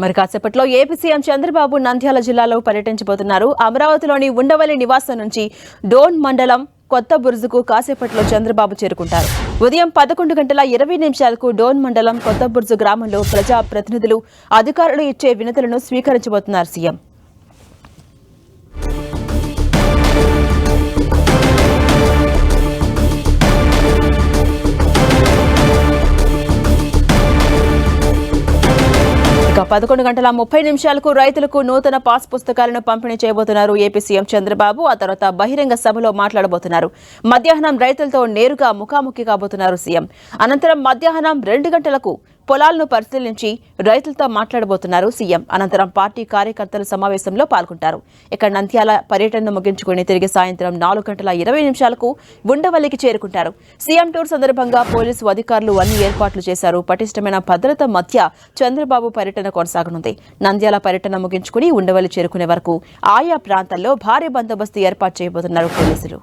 మరి కాసేపట్లో AP CM Chandrababu Nandyal జిల్లాలో పర్యటించబోతున్నారు. అమరావతిలోని ఉండవల్లి నివాసం నుంచి డోన్ మండలం కొత్త బుర్జుకు కాసేపట్లో చంద్రబాబు చేరుకుంటారు. ఉదయం 11:20 డోన్ మండలం కొత్త బుర్జు గ్రామంలో ప్రజా ప్రతినిధులు, అధికారులు ఇచ్చే వినతులను స్వీకరించబోతున్నారు సీఎం. ఇక 11:30 రైతులకు నూతన పాస్ పుస్తకాలను పంపిణీ చేయబోతున్నారు ఏపీ సీఎం చంద్రబాబు. ఆ తర్వాత బహిరంగ సభలో మాట్లాడబోతున్నారు. మధ్యాహ్నం రైతులతో నేరుగా ముఖాముఖి కాబోతున్నారు సీఎం. అనంతరం మధ్యాహ్నం 2 గంటలకు పొలాలను పరిశీలించి రైతులతో మాట్లాడబోతున్నారు సీఎం. అనంతరం పార్టీ కార్యకర్తల సమావేశంలో పాల్గొంటారు. ఇక నంద్యాల పర్యటనను ముగించుకుని తిరిగి సాయంత్రం 4:20 ఉండవల్లికి చేరుకుంటారు. సీఎం టూర్ సందర్భంగా పోలీసు అధికారులు అన్ని ఏర్పాట్లు చేశారు. పటిష్టమైన భద్రత మధ్య చంద్రబాబు పర్యటన కొనసాగనుంది. నంద్యాల పర్యటన ముగించుకుని ఉండవల్లి చేరుకునే వరకు ఆయా ప్రాంతాల్లో భారీ బందోబస్తు ఏర్పాటు చేయబోతున్నారు పోలీసులు.